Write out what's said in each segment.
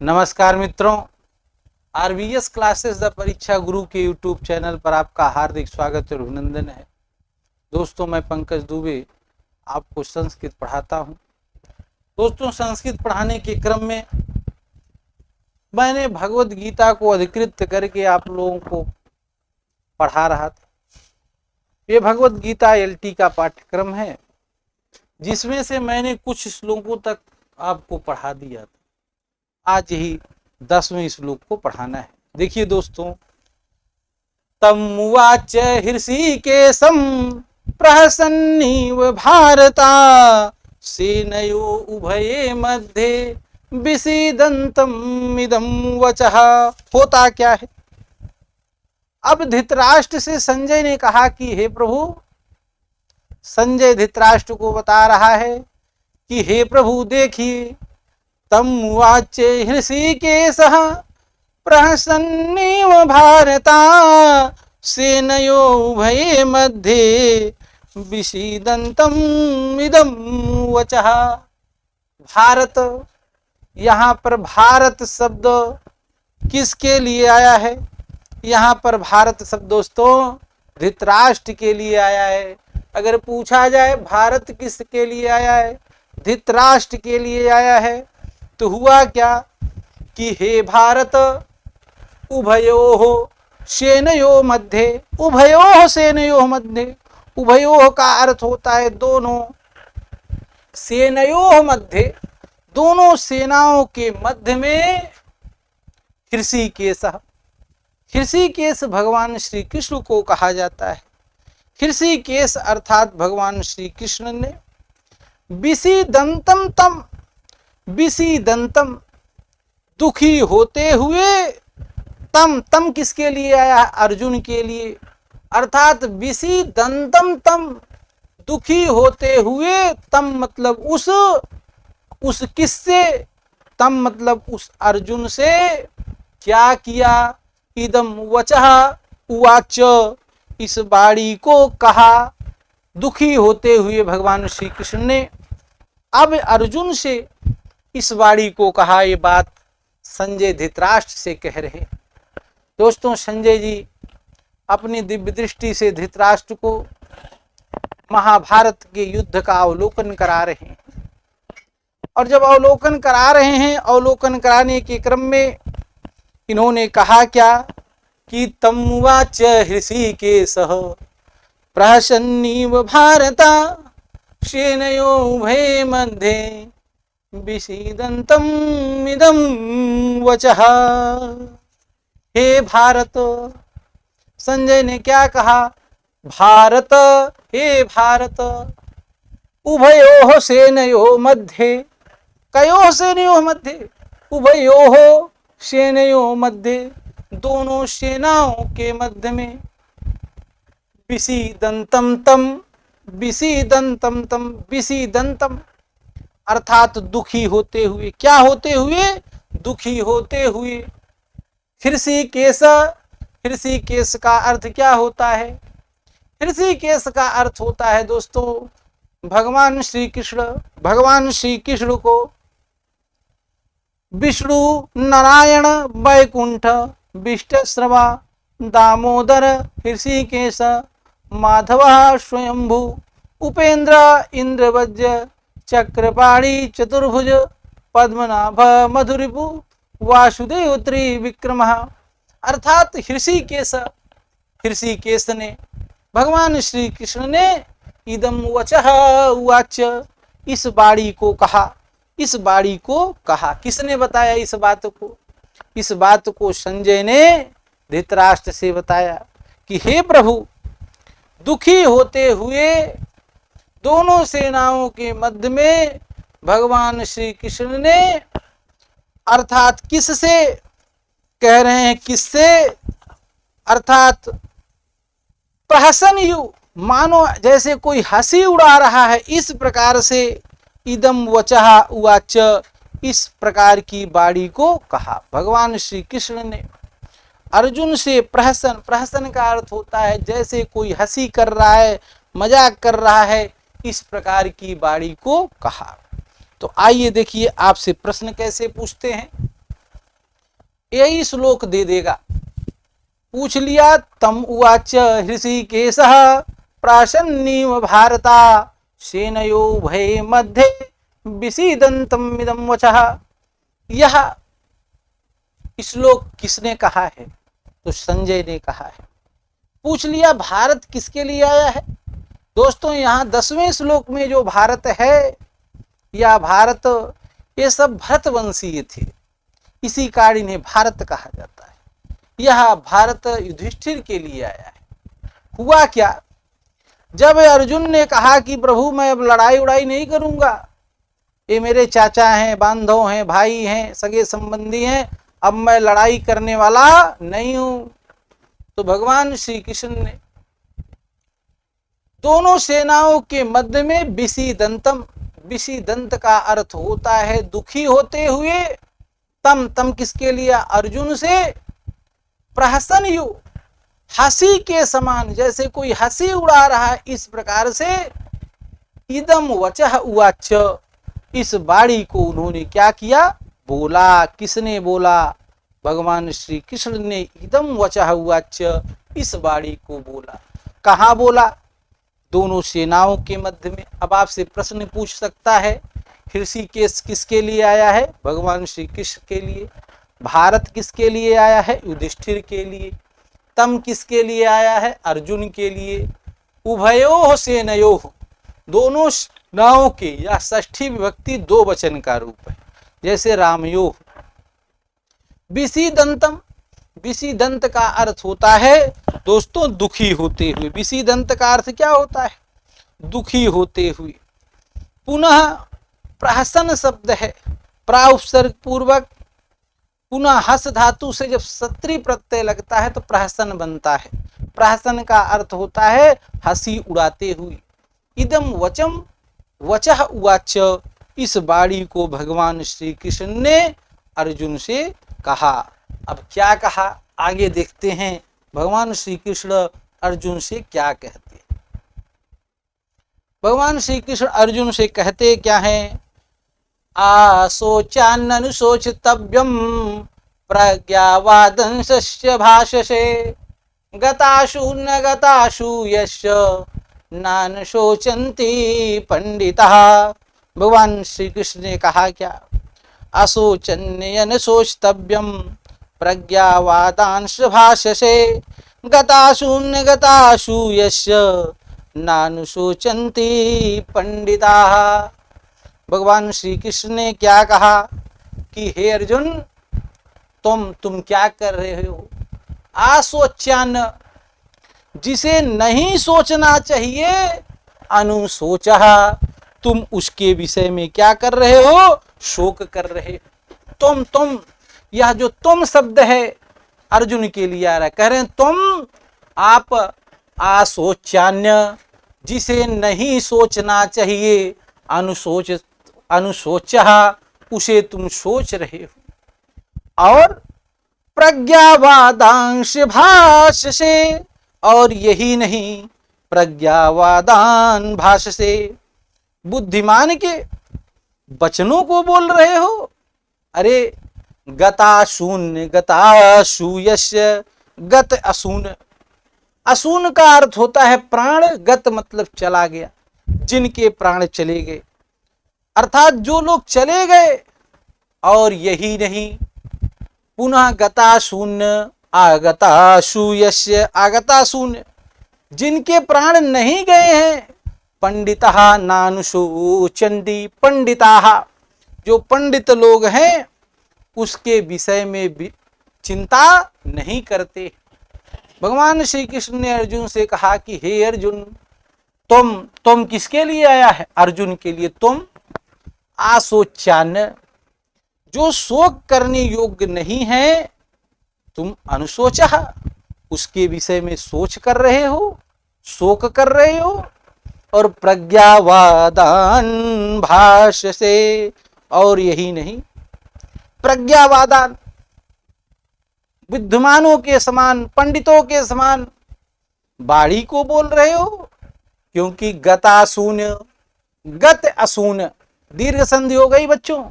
नमस्कार मित्रों, RVS classes the परीक्षा गुरु के यूट्यूब चैनल पर आपका हार्दिक स्वागत और अभिनंदन है। दोस्तों, मैं पंकज दुबे आपको संस्कृत पढ़ाता हूं। दोस्तों, संस्कृत पढ़ाने के क्रम में मैंने भगवत गीता को अधिकृत करके आप लोगों को पढ़ा रहा था। ये भगवत गीता एलटी का पाठ्यक्रम है, जिसमें से मैंने कुछ श्लोकों तक आपको पढ़ा दिया था। आज ही 10वें श्लोक को पढ़ाना है। देखिए दोस्तों, तमुवाच हृषीकेशं प्रहसन्नीव भारता सेनयो उभये मध्ये विसीदन्तम् इदं वचः। होता क्या है? अब धृतराष्ट्र से संजय ने कहा कि हे प्रभु, संजय धृतराष्ट्र को बता रहा है कि हे प्रभु देखिए, तम उवाच हृषीकेशः प्रहसन्नीव भारता सेनयो उभये मध्ये विषीदन्तम् इदं वचः। भारत, यहाँ पर भारत शब्द किसके लिए आया है? यहाँ पर भारत शब्द दोस्तों धृतराष्ट्र के लिए आया है। अगर पूछा जाए भारत किसके लिए आया है? धृतराष्ट्र के लिए आया है। तो हुआ क्या कि हे भारत, उभयोः सेनयोः मध्ये, उभयोः सेनयोः मध्ये, उभयोः का अर्थ होता है दोनों, सेनयोः मध्ये, दोनों सेनाओं के मध्य में हृषीकेश। हृषीकेश भगवान श्री कृष्ण को कहा जाता है। हृषीकेश अर्थात भगवान श्री कृष्ण ने विषीदन्तम तम, विषीदन्तम दुखी होते हुए, तम, तम किसके लिए आया? अर्जुन के लिए। अर्थात विषीदन्तम तम, दुखी होते हुए, तम मतलब उस किससे? तम मतलब उस अर्जुन से क्या किया? इदम वचः उवाच, इस वाणी को कहा। दुखी होते हुए भगवान श्री कृष्ण ने अब अर्जुन से इस वाणी को कहा। ये बात संजय धृतराष्ट्र से कह रहे। दोस्तों, संजय जी अपनी दिव्य दृष्टि से धृतराष्ट्र को महाभारत के युद्ध का अवलोकन करा रहे हैं। और जब अवलोकन करा रहे हैं, अवलोकन कराने के क्रम में इन्होंने कहा क्या कि तमुवाच हृषीकेशः प्रहसन्नीव भारता सेनयो उभये मध्ये विषीदन्तम् इदं वचः। हे भारत, संजय ने क्या कहा? भारत, हे भारत, उभयोः सेनयोः मध्ये, कयोः सेनयोः मध्ये? उभयोः सेनयोः मध्ये, दोनों सेनाओं के मध्य में विषीदन्तम तम, विषीदन्तम तम, विषीदन्तम अर्थात दुखी होते हुए। क्या होते हुए? दुखी होते हुए। हृषीकेश, हृषीकेश का अर्थ क्या होता है? हृषीकेश का अर्थ होता है दोस्तों भगवान श्री कृष्ण। भगवान श्री कृष्ण को विष्णु, नारायण, वैकुंठ, विष्णुश्रवा, दामोदर, हृषीकेश, माधव, स्वयंभू, उपेंद्र, इंद्रवज्र, चक्रपाणी, चतुर्भुज, पद्मनाभ, मधुरिपु, वासुदेव, त्रिविक्रम। अर्थात हृषीकेश, हृषीकेश ने, भगवान श्री कृष्ण ने इदम वचः उवाच, इस वाणी को कहा। इस वाणी को कहा। किसने बताया इस बात को? इस बात को संजय ने धृतराष्ट्र से बताया कि हे प्रभु, दुखी होते हुए दोनों सेनाओं के मध्य में भगवान श्री कृष्ण ने, अर्थात किससे कह रहे हैं? किससे? अर्थात प्रहसनयु, मानो जैसे कोई हंसी उड़ा रहा है, इस प्रकार से इदम वचः उवाच, इस प्रकार की वाणी को कहा। भगवान श्री कृष्ण ने अर्जुन से प्रहसन, प्रहसन का अर्थ होता है जैसे कोई हंसी कर रहा है, मजाक कर रहा है, इस प्रकार की वाणी को कहा। तो आइए देखिए आपसे प्रश्न कैसे पूछते हैं। यही श्लोक दे देगा। पूछ लिया तम उवाच हृषिकेशः प्राशन्नीव भारता सेनयो भये मध्ये विसीदन्तम् इदं वचः। यह श्लोक किसने कहा है? तो संजय ने कहा है। पूछ लिया भारत किसके लिए आया है? दोस्तों यहाँ 10वें श्लोक में जो भारत है या भारत, ये सब भरतवंशीय थे, इसी कारण इन्हें भारत कहा जाता है। यह भारत युधिष्ठिर के लिए आया है। हुआ क्या, जब अर्जुन ने कहा कि प्रभु मैं अब लड़ाई उड़ाई नहीं करूंगा, ये मेरे चाचा हैं, बांधव हैं, भाई हैं, सगे संबंधी हैं, अब मैं लड़ाई करने वाला नहीं हूं, तो भगवान श्री कृष्ण ने दोनों सेनाओं के मध्य में विसीदंतम, विसीदंत का अर्थ होता है दुखी होते हुए, तम तम किसके लिए? अर्जुन से, प्रहसनयु, हंसी के समान, जैसे कोई हंसी उड़ा रहा है, इस प्रकार से इदम वचः उवाच, इस वाणी को उन्होंने क्या किया? बोला। किसने बोला? भगवान श्री कृष्ण ने इदम वचः उवाच, इस वाणी को बोला। कहाँ बोला? दोनों सेनाओं के मध्य में। अब आपसे प्रश्न पूछ सकता है, हृषिकेश किसके लिए आया है? भगवान श्री कृष्ण के लिए। भारत किसके लिए आया है? युधिष्ठिर के लिए। तम किसके लिए आया है? अर्जुन के लिए। उभयोः सेनयोः, दोनों सेनाओं के, या षष्ठी विभक्ति दो वचन का रूप है, जैसे रामयोः। विसीदंतम, विसीदंत का अर्थ होता है दोस्तों दुखी होते हुए। विसीदंत का अर्थ क्या होता है? दुखी होते हुए। पुनः प्रहसन शब्द है, प्रा उपसर्ग पूर्वक, पुनः हस धातु से जब सत्री प्रत्यय लगता है तो प्रहसन बनता है। प्रहसन का अर्थ होता है हंसी उड़ाते हुए। इदम वचम वचः उवाच, इस वाणी को भगवान श्री कृष्ण ने अर्जुन से कहा। अब क्या कहा आगे देखते हैं, भगवान श्री कृष्ण अर्जुन से क्या कहते हैं। भगवान श्री कृष्ण अर्जुन से कहते क्या हैं? आशोचान्ननुशोचितव्यं प्रज्ञावादंशस्य भाषसे गताशु न गताशु यस्य नान शोचन्ति पंडितः। भगवान श्री कृष्ण ने कहा क्या? अशोचन्यन शोचतव्यम प्रज्ञावादांश भाषसे गताशु न गताशु यस्य नानु शोचन्ति पंडिताः। भगवान श्री कृष्ण ने क्या कहा कि हे अर्जुन, तुम क्या कर रहे हो? आशोच्यान, जिसे नहीं सोचना चाहिए, अनुशोचः, तुम उसके विषय में क्या कर रहे हो? शोक कर रहे। तुम, यह जो तुम शब्द है अर्जुन के लिए आ रहा है। कह रहे हैं तुम, आप आशोच्यान्य, जिसे नहीं सोचना चाहिए, अनुशोचः, उसे तुम सोच रहे हो। और प्रज्ञावादांश भाषसे, और यही नहीं, प्रज्ञावादान भाषसे, बुद्धिमान के वचनों को बोल रहे हो। अरे गताशून्य गताशु यस्य, गत अशून्य, अशून्य का अर्थ होता है प्राण, गत मतलब चला गया, जिनके प्राण चले गए, अर्थात जो लोग चले गए। और यही नहीं, पुनः गताशून्य आगताशु यस्य, आगताशून्य, जिनके प्राण नहीं गए हैं। पंडितः नानुशोचन्ति पंडिताः, जो पंडित लोग हैं उसके विषय में भी चिंता नहीं करते। भगवान श्री कृष्ण ने अर्जुन से कहा कि हे अर्जुन, तुम किसके लिए आया है? अर्जुन के लिए। तुम आशोच्यान, जो शोक करने योग्य नहीं है, तुम अनुशोचः, उसके विषय में सोच कर रहे हो, शोक कर रहे हो। और प्रज्ञावादान भाषसे, और यही नहीं, प्रज्ञावादान, विद्वानों के समान, पंडितों के समान वाणी को बोल रहे हो। क्योंकि गताशून्य, गत अशून्य, दीर्घ संधि हो गई बच्चों,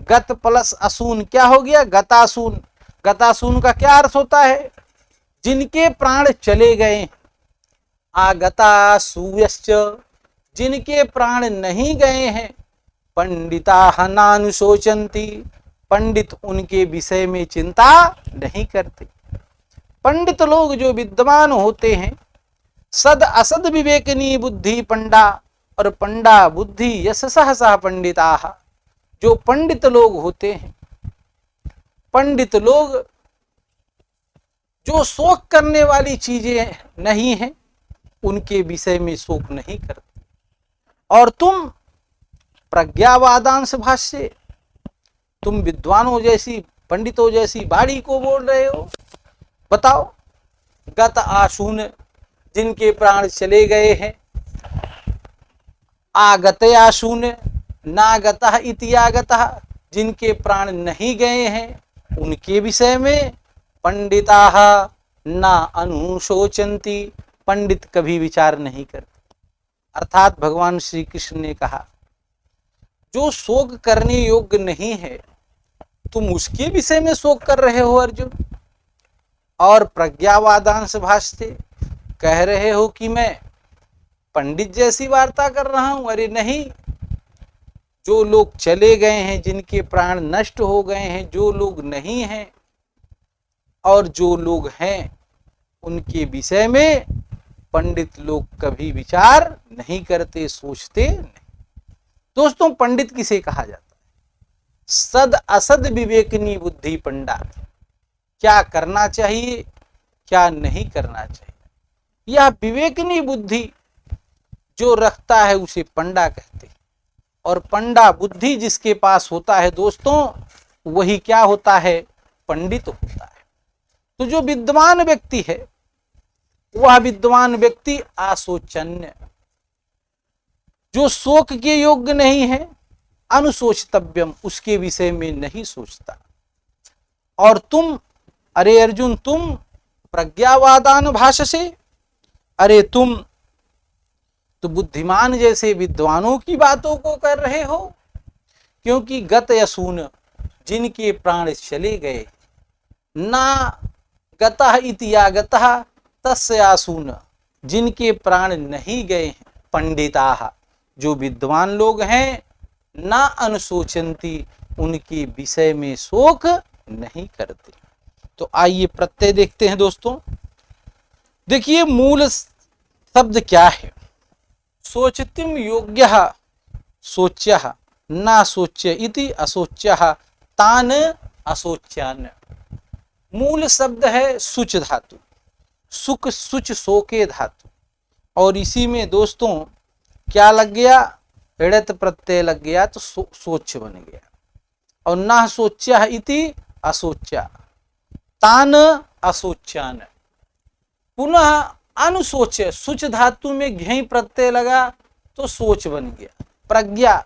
गत प्लस अशून्य क्या हो गया? गताशून्य। गतासून का क्या अर्थ होता है? जिनके प्राण चले गए। आगता सूयश्च, जिनके प्राण नहीं गए हैं। पंडिता नानुशोचंती, पंडित उनके विषय में चिंता नहीं करते। पंडित लोग जो विद्वान होते हैं, सद असद विवेकनी बुद्धि पंडा, और पंडा बुद्धि यश सहसा पंडिता। जो पंडित लोग होते हैं, पंडित लोग जो शोक करने वाली चीजें नहीं हैं, उनके विषय में शोक नहीं करते। और तुम प्रज्ञावादांश भाष्य, तुम विद्वानों जैसी, पंडितों जैसी बाणी को बोल रहे हो। बताओ, गत आशून, जिनके प्राण चले गए हैं। आगत आशून, नागतः इति आगतः, जिनके प्राण नहीं गए हैं, उनके विषय में पंडिताः ना अनुशोचंती, पंडित कभी विचार नहीं करते। अर्थात भगवान श्री कृष्ण ने कहा, जो शोक करने योग्य नहीं है, तुम उसके विषय में शोक कर रहे हो अर्जुन। और प्रज्ञावादांश भाष्य कह रहे हो कि मैं पंडित जैसी वार्ता कर रहा हूं। अरे नहीं, जो लोग चले गए हैं, जिनके प्राण नष्ट हो गए हैं, जो लोग नहीं हैं और जो लोग हैं, उनके विषय में पंडित लोग कभी विचार नहीं करते, सोचते नहीं। दोस्तों, पंडित किसे कहा जाता है? सद असद विवेकनी बुद्धि पंडा। क्या करना चाहिए, क्या नहीं करना चाहिए, यह विवेकनी बुद्धि जो रखता है उसे पंडा कहते हैं। और पंडा बुद्धि जिसके पास होता है दोस्तों, वही क्या होता है? पंडित होता है। तो जो विद्वान व्यक्ति है, वह विद्वान व्यक्ति आशोचन्य, जो शोक के योग्य नहीं है, अनुशोचतव्यम, उसके विषय में नहीं सोचता। और तुम, अरे अर्जुन, तुम प्रज्ञावादान भाष्य, अरे तुम तो बुद्धिमान जैसे विद्वानों की बातों को कर रहे हो। क्योंकि गत असून, जिनके प्राण चले गए। ना गतः इति आगतः तस्य आसून, जिनके प्राण नहीं गए हैं। पंडिताः, जो विद्वान लोग हैं। ना अनुशोचंती, उनके विषय में शोक नहीं करते। तो आइए प्रत्यय देखते हैं दोस्तों। देखिए, मूल शब्द क्या है? सोचतिम योग्य सोच्य, ना सोच्य इति असोच्य, तान असोच्यान। मूल शब्द है सुच धातु, सुख सुच सोके धातु। और इसी में दोस्तों क्या लग गया? ऋत प्रत्यय लग गया, तो सोच बन गया। और ना सोच्य इति असोच्या, तान असोच्यान। पुनः अनुसोच्य, सुच धातु में घ्यई प्रत्यय लगा तो सोच बन गया। प्रज्ञा,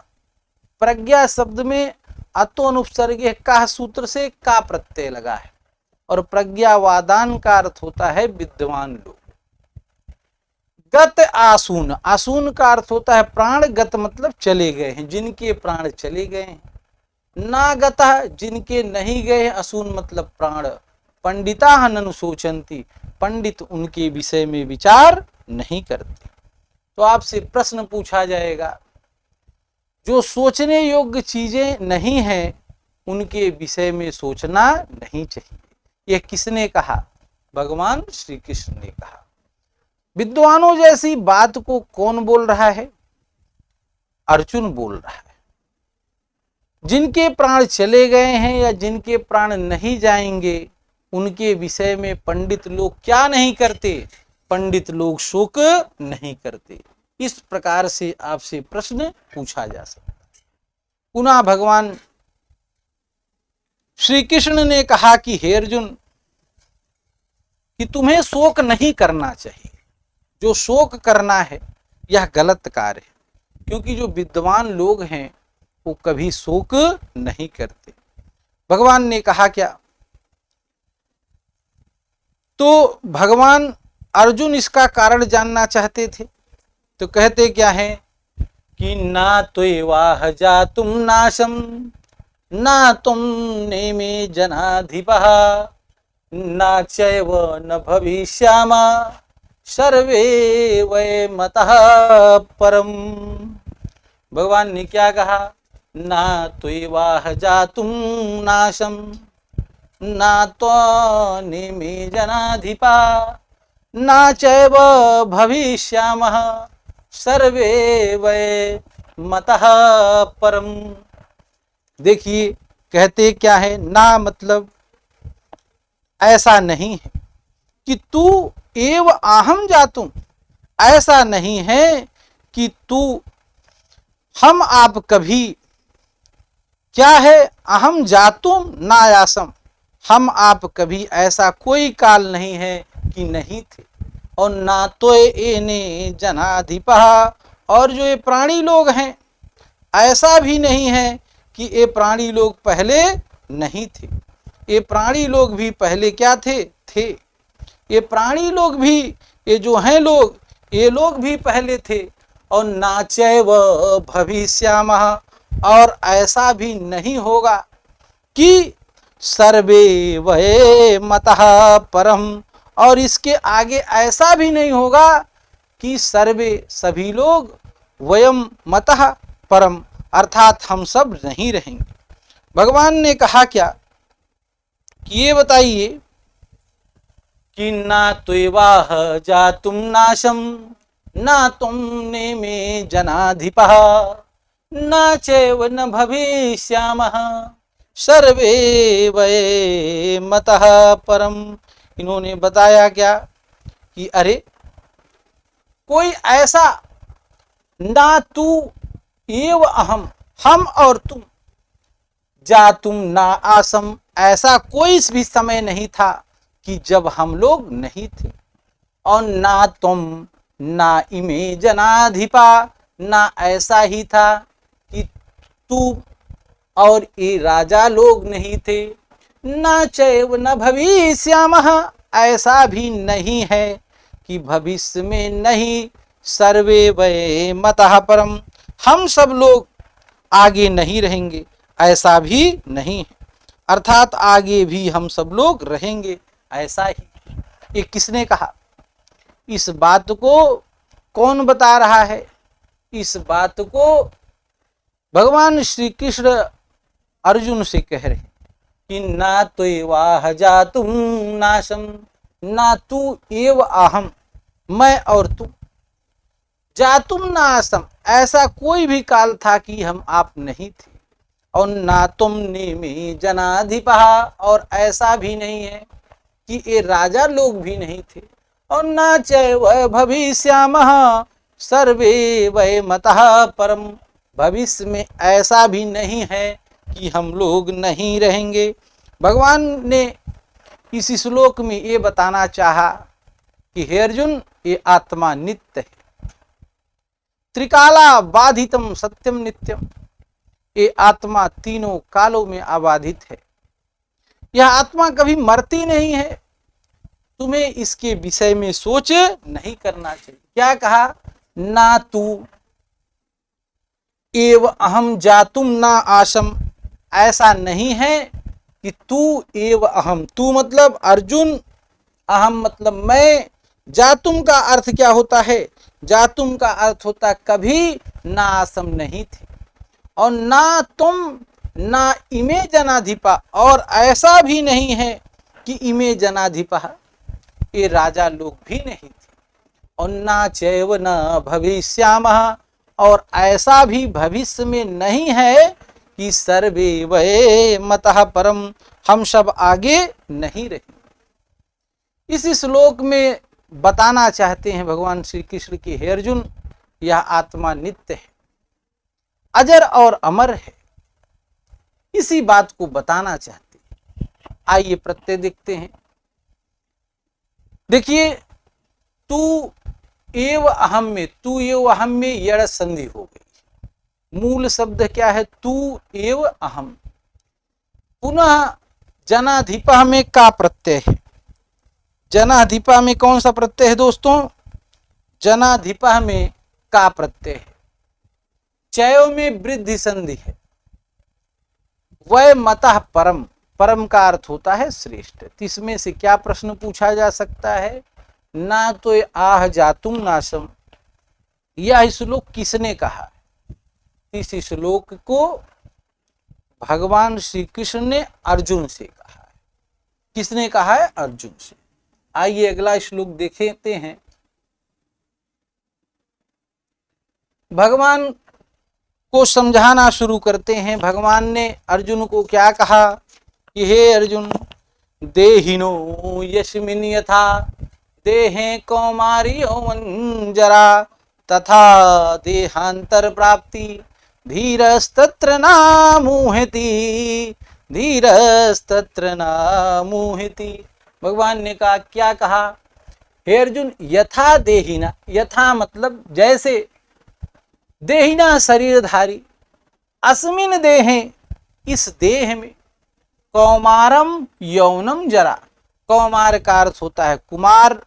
प्रज्ञा शब्द में अतो अनुपसर्ग का सूत्र से का प्रत्यय लगा है। और प्रज्ञावादान का अर्थ होता है विद्वान लोग। गत आसून, आसून का अर्थ होता है प्राण। गत मतलब चले गए हैं, जिनके प्राण चले गए हैं। नागतः, जिनके नहीं गए। असून मतलब प्राण। पंडिता ननु सोचंती, पंडित उनके विषय में विचार नहीं करते। तो आपसे प्रश्न पूछा जाएगा, जो सोचने योग्य चीजें नहीं हैं, उनके विषय में सोचना नहीं चाहिए। यह किसने कहा? भगवान श्री कृष्ण ने कहा। विद्वानों जैसी बात को कौन बोल रहा है? अर्जुन बोल रहा है। जिनके प्राण चले गए हैं या जिनके प्राण नहीं जाएंगे, उनके विषय में पंडित लोग क्या नहीं करते? पंडित लोग शोक नहीं करते। इस प्रकार से आपसे प्रश्न पूछा जा सकता है। पुनः भगवान श्री कृष्ण ने कहा कि हे अर्जुन, कि तुम्हें शोक नहीं करना चाहिए। जो शोक करना है यह गलत कार्य है। क्योंकि जो विद्वान लोग हैं वो कभी शोक नहीं करते। भगवान ने कहा क्या? तो भगवान अर्जुन इसका कारण जानना चाहते थे, तो कहते क्या है कि ना तो वाह जा तुम नाशम न तुम नेमे जनाधिपः न चैव न भविष्यामः सर्वे वै मतः परम। भगवान ने क्या कहा? ना त्वेवाह जातुम नाशम न त्वनेमे जनाधिपा न चैव भविष्यामः सर्वे वै मतः परम। देखिए कहते क्या है, ना मतलब ऐसा नहीं है कि तू एव अहम जातुम, ऐसा नहीं है कि तू हम आप कभी क्या है, अहम जातुम नायासम, हम आप कभी ऐसा कोई काल नहीं है कि नहीं थे। और ना तो एने जनाधिपः, और जो ये प्राणी लोग हैं ऐसा भी नहीं है कि ये प्राणी लोग पहले नहीं थे। ये प्राणी लोग भी पहले क्या थे? थे। ये प्राणी लोग भी, ये जो हैं लोग, ये लोग भी पहले थे। और नाचैव भविष्यामः, और ऐसा भी नहीं होगा कि सर्वे वै मतः परम, और इसके आगे ऐसा भी नहीं होगा कि सर्वे सभी लोग वयम मतः परम, अर्थात हम सब नहीं रहेंगे। भगवान ने कहा क्या कि ये बताइए कि ना त्वेवाह जातुम नाशम न तुम नेमे जनाधिपः न चैव न भविष्यामः सर्वे वै मतः परम। इन्होंने बताया क्या कि अरे कोई ऐसा, ना तू एव अहम, हम और तुम, जातुम ना आसम, ऐसा कोई भी समय नहीं था कि जब हम लोग नहीं थे। और ना तुम ना इमे जनाधिपा, ना ऐसा ही था कि तू और ये राजा लोग नहीं थे। न चैव न भविष्यामः, ऐसा भी नहीं है कि भविष्य में नहीं। सर्वे वै मतः परम, हम सब लोग आगे नहीं रहेंगे, ऐसा भी नहीं है। अर्थात आगे भी हम सब लोग रहेंगे, ऐसा ही। ये किसने कहा? इस बात को कौन बता रहा है? इस बात को भगवान श्री कृष्ण अर्जुन से कह रहे कि ना तो वाह जातुम नाशम, ना तू एव अहम, मैं और तू, जातुम नाशम, ऐसा कोई भी काल था कि हम आप नहीं थे। और ना तुम नेमे जनाधिपः, और ऐसा भी नहीं है कि ये राजा लोग भी नहीं थे। और ना चैव भविष्यामः सर्वे वै मतः परम, भविष्य में ऐसा भी नहीं है कि हम लोग नहीं रहेंगे। भगवान ने इस श्लोक में ये बताना चाहा कि हे अर्जुन, ये आत्मा नित्य है, त्रिकाला बाधितम सत्यम नित्यम, ये आत्मा तीनों कालों में अबाधित है। यह आत्मा कभी मरती नहीं है। तुम्हें इसके विषय में सोच नहीं करना चाहिए। क्या कहा? ना तू एव अहम जातुम ना आशम, ऐसा नहीं है कि तू एव अहम, तू मतलब अर्जुन, अहम मतलब मैं, जातुम का अर्थ क्या होता है? जातुम का अर्थ होता कभी, ना आसम नहीं थे। और ना तुम ना इमे जनाधिपा, और ऐसा भी नहीं है कि इमे जनाधिपा, ये राजा लोग भी नहीं थे। और ना चैव न भविष्यामः, और ऐसा भी भविष्य में नहीं है कि सर्वे वै मतः परम, हम सब आगे नहीं रहेंगे। इस श्लोक में बताना चाहते हैं भगवान श्री कृष्ण की, हे अर्जुन, यह आत्मा नित्य है, अजर और अमर है, इसी बात को बताना चाहते हैं। आइए प्रत्यय देखते हैं। देखिए, तू एव अहम में, तू एव अहम में यड़ संधि हो गई। मूल शब्द क्या है? तू एव अहम। पुनः जनाधिपा में का प्रत्यय है। जनाधिपा में कौन सा प्रत्यय है दोस्तों? जनाधिपा में का प्रत्यय है। चयो में वृद्धि संधि है। वह मतः परम, परम का अर्थ होता है श्रेष्ठ। इसमें से क्या प्रश्न पूछा जा सकता है? ना तो आह जातुम नाशम, यह श्लोक किसने कहा? इस श्लोक को भगवान श्री कृष्ण ने अर्जुन से कहा है। किसने कहा है? अर्जुन से। आइए अगला श्लोक देखते हैं। भगवान को समझाना शुरू करते हैं। भगवान ने अर्जुन को क्या कहा कि हे अर्जुन, देहिनो यस्मिन् यथा देहे कौमारी यौवन जरा तथा देहांतर प्राप्ति धीरस्तत्र नामुह्यति, धीरस्तत्र नामुह्यति। भगवान ने कहा, क्या कहा? हे अर्जुन, यथा देहिना, यथा मतलब जैसे, देहिना शरीरधारी, अस्मिन देहे, इस देह में, कौमारम यौनम जरा, कौमार का अर्थ होता है कुमार,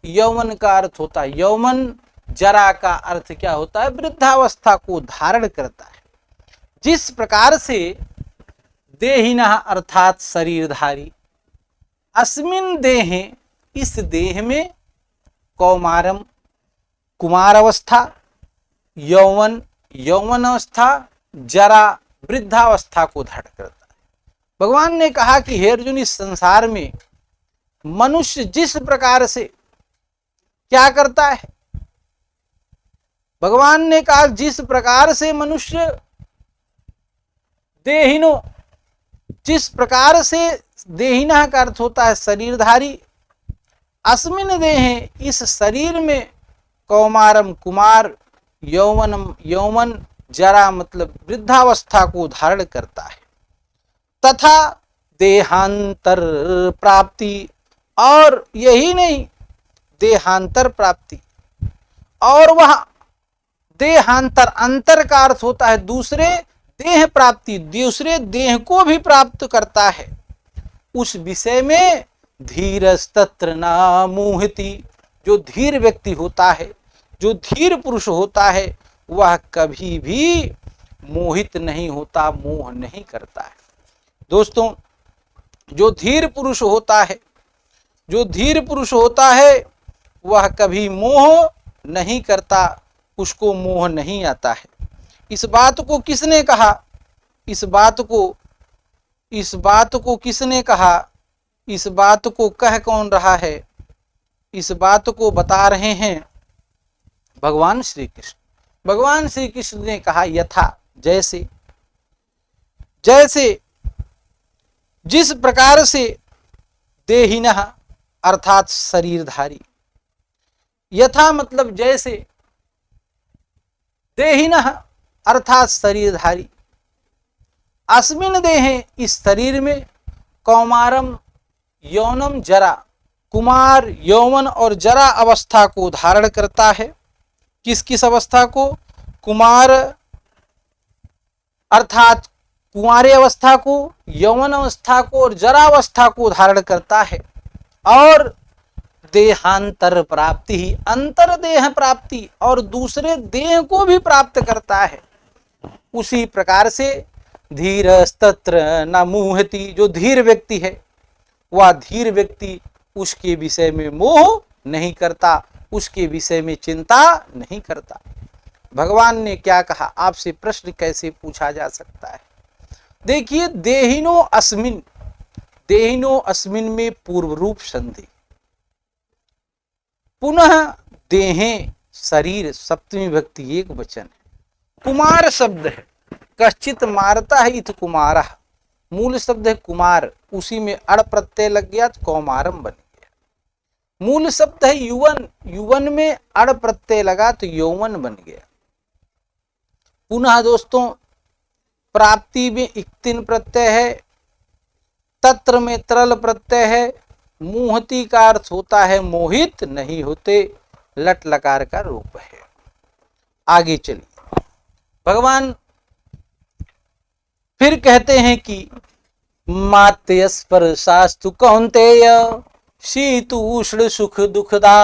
यौवन का अर्थ होता है यौवन, जरा का अर्थ क्या होता है? वृद्धावस्था को धारण करता है। जिस प्रकार से देहिना अर्थात शरीरधारी, अस्मिन देहे, इस देह में, कौमारम कुमार अवस्था, यौवन यौवन अवस्था, जरा वृद्धावस्था को धारण करता है। भगवान ने कहा कि हे अर्जुन, इस संसार में मनुष्य जिस प्रकार से क्या करता है, भगवान ने कहा जिस प्रकार से मनुष्य देहिनो, जिस प्रकार से देहिना का अर्थ होता है शरीरधारी, अस्मिन देहे, इस शरीर में, कौमारम कुमार, यौवनम यौवन, जरा मतलब वृद्धावस्था को धारण करता है, तथा देहांतर प्राप्ति, और यही नहीं, देहांतर प्राप्ति, और वह देहांतर, अंतर का अर्थ होता है दूसरे देह प्राप्ति, दूसरे देह को भी प्राप्त करता है। उस विषय में धीरस्तत्र नामुह्यति, जो धीर व्यक्ति होता है, जो धीर पुरुष होता है, वह कभी भी मोहित नहीं होता, मोह नहीं करता है। दोस्तों, जो धीर पुरुष होता है, जो धीर पुरुष होता है, वह कभी मोह नहीं करता, उसको मोह नहीं आता है। इस बात को किसने कहा? इस बात को किसने कहा? इस बात को कह कौन रहा है? इस बात को बता रहे हैं भगवान श्री कृष्ण। भगवान श्री कृष्ण ने कहा, यथा, जैसे, जैसे जिस प्रकार से देहिना अर्थात शरीरधारी, यथा मतलब जैसे, देहिना अर्थात शरीरधारी, अस्मिन देहे, इस शरीर में, कौमारम यौनम जरा, कुमार, यौवन और जरा अवस्था को धारण करता है। किस किस अवस्था को? कुमार अर्थात कुंवारे अवस्था को, यौवन अवस्था को और जरा अवस्था को धारण करता है। और देहांतर प्राप्ति ही, अंतर देह प्राप्ति, और दूसरे देह को भी प्राप्त करता है। उसी प्रकार से धीरस्तत्र न मुह्यति, जो धीर व्यक्ति है, वह धीर व्यक्ति उसके विषय में मोह नहीं करता, उसके विषय में चिंता नहीं करता। भगवान ने क्या कहा? आपसे प्रश्न कैसे पूछा जा सकता है? देखिए, देहिनो अस्मिन, देहिनो अस्मिन में पूर्व रूप संधि, पुनः देहे शरीर सप्तमी विभक्ति एक वचन है, कुमार शब्द है, कश्चित मारता है इत कुमारा, मूल शब्द है कुमार, उसी में अड़ प्रत्यय लग गया तो कौमारम बन गया। मूल शब्द है युवन, युवन में अड़ प्रत्यय लगा तो यौवन बन गया। पुनः दोस्तों, प्राप्ति में इक्तिन प्रत्यय है, तत्र में तरल प्रत्यय है, मुहति का अर्थ होता है मोहित नहीं होते, लट लकार का रूप है। आगे चलिए, भगवान फिर कहते हैं कि मात्य स्पर्शास्तु कौन्तेय शीतोष्ण सुख दुखदा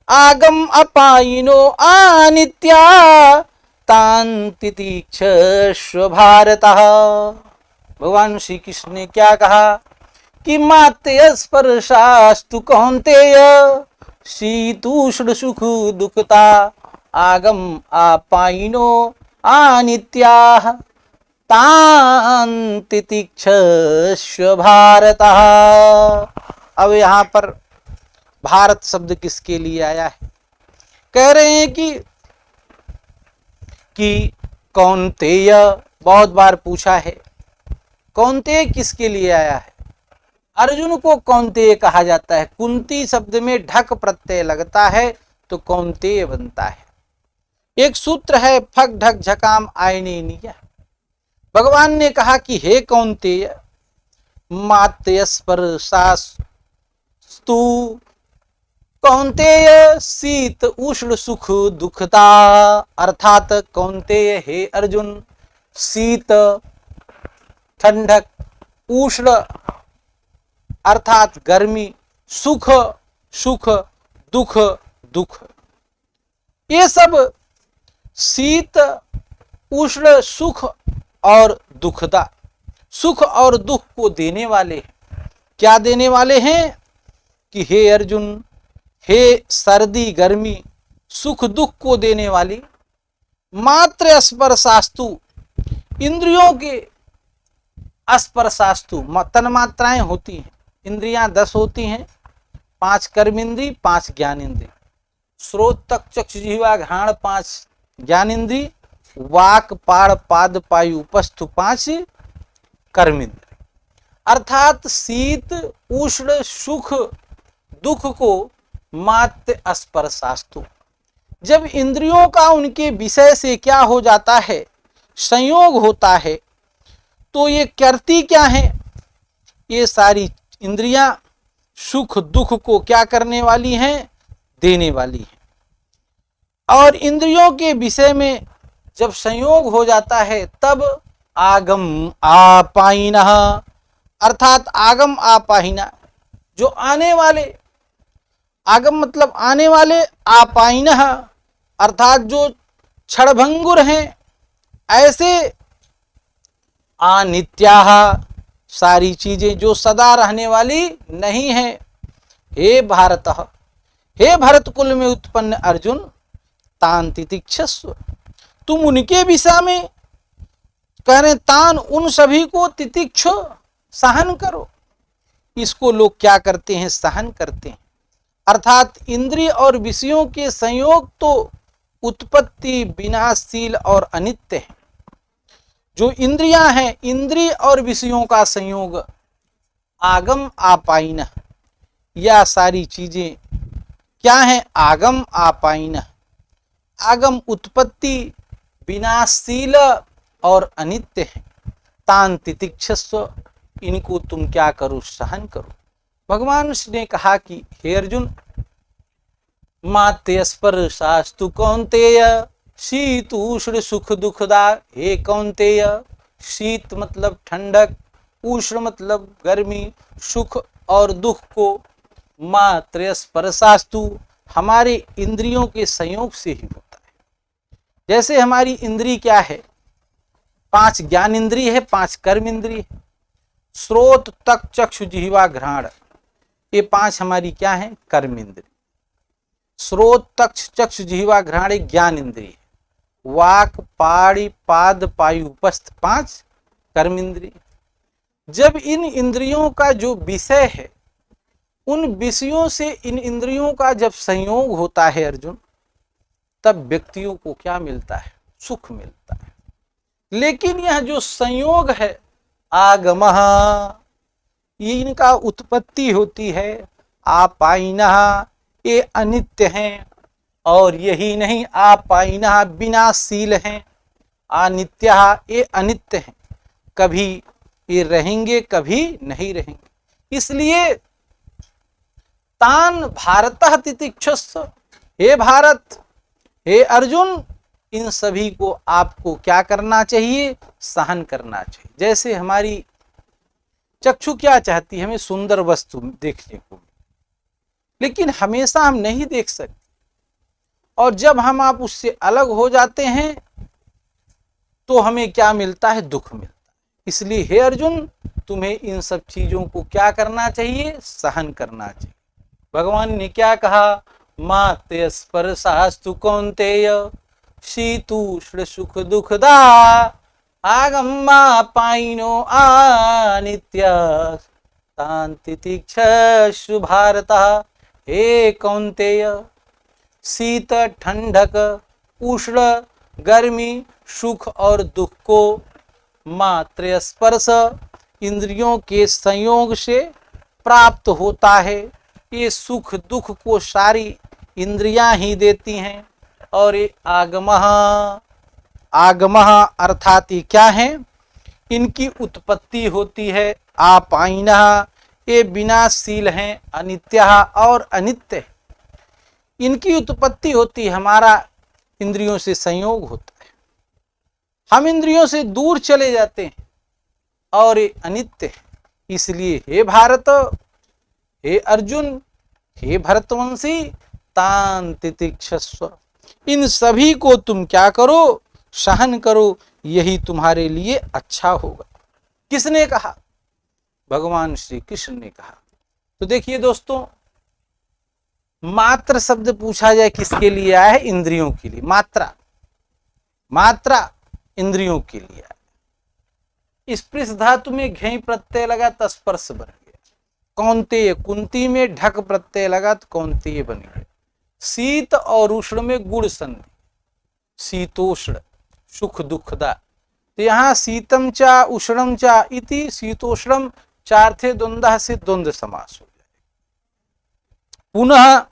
आगम अपायिनो अनित्या तान् तितिक्षस्व भारतः। भगवान श्री कृष्ण ने क्या कहा कि माते स्पर्शास्तु कौन्तेय शीतोष्ण सुख दुखता आगम आपाइनो आनित्याः तान् तितिक्षस्व भारतः। अब यहाँ पर भारत शब्द किसके लिए आया है? कह रहे हैं कि कौन्तेय, बहुत बार पूछा है कौन्तेय किसके लिए आया है? अर्जुन को कौन्तेय कहा जाता है। कुंती शब्द में ढक प्रत्यय लगता है तो कौन्तेय बनता है। एक सूत्र है फक ढक झकाम आयने निया। भगवान ने कहा कि हे कौन्तेय मात्यस्पर्शास्तु कौन्तेय शीत उष्ण सुख दुखता, अर्थात कौन्तेय हे अर्जुन शीत ठंडक, उष्ण अर्थात गर्मी, सुख सुख, दुख दुख, ये सब शीत उष्ण सुख और दुखदा, सुख और दुख को देने वाले हैं। क्या देने वाले हैं? कि हे अर्जुन, हे सर्दी गर्मी सुख दुख को देने वाली मात्र स्पर्शास्तु, इंद्रियों के स्पर्शास्तु तन्मात्राएं होती हैं। इंद्रियां 10 होती हैं, 5 कर्म इंद्री, 5 ज्ञान इंद्री, श्रोत तक चक्षु जिह्वा घ्राण 5 ज्ञान इंद्री, वाक पाड़ पाद पायु उपस्थ 5 कर्म इंद्री। अर्थात शीत उष्ण सुख दुख को मात्र स्पर्शास्तु, जब इंद्रियों का उनके विषय से क्या हो जाता है, संयोग होता है, तो ये करती क्या है? ये सारी इंद्रियां सुख दुख को क्या करने वाली हैं? देने वाली हैं। और इंद्रियों के विषय में जब संयोग हो जाता है तब आगम आपाइना, अर्थात आगम आपाइना, जो आने वाले, आगम मतलब आने वाले, आपाइना अर्थात जो क्षणभंगुर हैं, ऐसे अनित्याः सारी चीजें जो सदा रहने वाली नहीं है। हे भारत, हे भरत कुल में उत्पन्न अर्जुन, तान तितिक्षस्व, तुम उनके विषय में कह रहे, तान उन सभी को तितिक्ष सहन करो। इसको लोग क्या करते हैं? सहन करते हैं। अर्थात इंद्रिय और विषयों के संयोग तो उत्पत्ति विनाशशील और अनित्य है। जो इंद्रियां हैं, इंद्रिय और विषयों का संयोग आगम आपाइना, यह सारी चीजें क्या हैं? आगम आपाइना, आगम उत्पत्ति विनाशशील और अनित्य है। तान तितिक्षस्व, इनको तुम क्या करो? सहन करो। भगवान ने कहा कि हे अर्जुन, माते स्पर्शास्तु कौन्तेय शीत उष्ण सुख दुखदा। हे कौन्तेय, शीत मतलब ठंडक, उष्ण मतलब गर्मी, सुख और दुख को मात्र स्पर्शास्तु हमारे इंद्रियों के संयोग से ही होता है। जैसे हमारी इंद्री क्या है? 5 ज्ञान इंद्री है, 5 कर्म इंद्री है, श्रोत तक चक्षु जिह्वा घ्राण, ये 5 हमारी क्या है? कर्म इंद्री। श्रोत तक चक्षु जिह्वा घ्राण ज्ञान इंद्री, वाक पाड़ी पाद पायु उपस्थ 5 कर्म इंद्री। जब इन इंद्रियों का जो विषय है, उन विषयों से इन इंद्रियों का जब संयोग होता है अर्जुन, तब व्यक्तियों को क्या मिलता है? सुख मिलता है। लेकिन यह जो संयोग है आगमः, इनका उत्पत्ति होती है, आपाइनः, ये अनित्य हैं। और यही नहीं, आपाइनः विनाशशील हैं, अनित्यः ये अनित्य हैं, कभी ये रहेंगे कभी नहीं रहेंगे। इसलिए तान भारतः तितिक्षस्व, हे भारत, हे अर्जुन, इन सभी को आपको क्या करना चाहिए? सहन करना चाहिए। जैसे हमारी चक्षु क्या चाहती है? हमें सुंदर वस्तु देखने को, लेकिन हमेशा हम नहीं देख सकते। और जब हम आप उससे अलग हो जाते हैं तो हमें क्या मिलता है? दुख मिलता है। इसलिए हे अर्जुन, तुम्हें इन सब चीजों को क्या करना चाहिए? सहन करना चाहिए। भगवान ने क्या कहा? माते स्पर्शास्तु कौन्तेय शीतोष्ण सुख दुखदा आगम्मा पाइनो अनित्य शांति तीक्षु भारत। हे कौन्तेय, शीत ठंडक, उष्ण गर्मी, सुख और दुख को मात्र स्पर्श इंद्रियों के संयोग से प्राप्त होता है। ये सुख दुख को सारी इंद्रियां ही देती हैं। और ये आगमः अर्थात ये क्या है? इनकी उत्पत्ति होती है। आपाइनः, ये विनाशशील हैं। अनित्यः, और अनित्य, इनकी उत्पत्ति होती है। हमारा इंद्रियों से संयोग होता है, हम इंद्रियों से दूर चले जाते हैं, और ये अनित्य है। इसलिए हे भारत, हे अर्जुन, हे भरतवंशी, तान तितिक्षस्व, इन सभी को तुम क्या करो? सहन करो, यही तुम्हारे लिए अच्छा होगा। किसने कहा? भगवान श्री कृष्ण ने कहा। तो देखिए दोस्तों, मात्र शब्द पूछा जाए किसके लिए आया है? इंद्रियों के लिए। मात्रा इंद्रियों के लिए आया। स्पृश धातु में घई प्रत्यय लगा तो स्पर्श बन गया। कौन्तेय, कुंती में ढक प्रत्यय लगा तो कौन्तेय बन गया। शीत और उष्ण में गुण संधि, शीतोष्ण सुख दुखदा। तो यहाँ शीतम चा उष्णम चा इति शीतोष्णम चार्थे द्वंद्व से द्वंद्व समास हो जाए। पुनः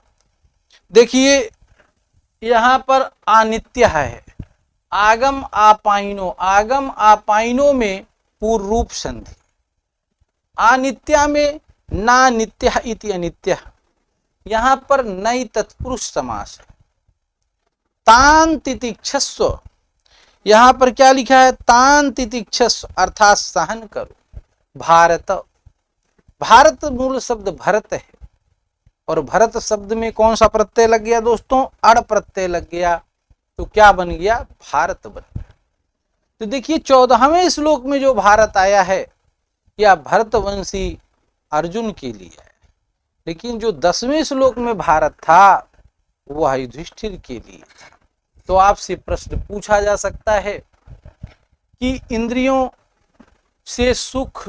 देखिए, यहां पर अनित्य है। आगम आपाइनो, आगम आपाइनो में पूर्व रूप संधि। अनित्या में ना नित्य इति अनित्य। यहां पर नई तत्पुरुष समास है। तान तितिक्षस्व, यहां पर क्या लिखा है? तान तितिक्षस्व अर्थात सहन करो। भारत, भारत मूल शब्द भरत है, और भरत शब्द में कौन सा प्रत्यय लग गया दोस्तों? अड़ प्रत्यय लग गया। तो क्या बन गया? भारत बन गया। तो देखिए 14वें श्लोक में जो भारत आया है, यह भरतवंशी अर्जुन के लिए है। लेकिन जो 10वें श्लोक में भारत था, वह युधिष्ठिर के लिए था। तो आपसे प्रश्न पूछा जा सकता है कि इंद्रियों से सुख,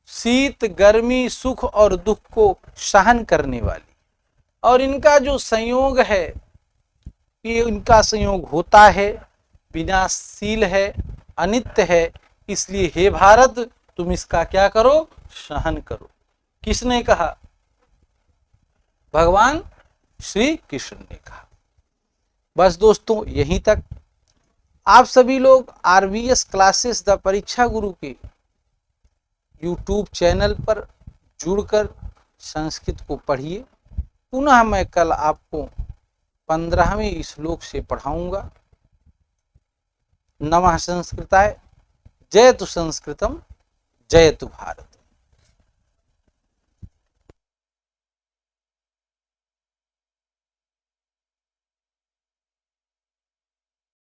शीत गर्मी, सुख और दुख को सहन करने वाली, और इनका जो संयोग है, ये इनका संयोग होता है, विनाशशील है, अनित्य है। इसलिए हे भारत, तुम इसका क्या करो? सहन करो। किसने कहा? भगवान श्री कृष्ण ने कहा। बस दोस्तों, यहीं तक। आप सभी लोग RVS क्लासेस द परीक्षा गुरु के YouTube चैनल पर जुड़कर संस्कृत को पढ़िए। पुनः मैं कल आपको 15वें श्लोक से पढ़ाऊंगा। नमः संस्कृताय। जयतु संस्कृतम, जयतु भारत।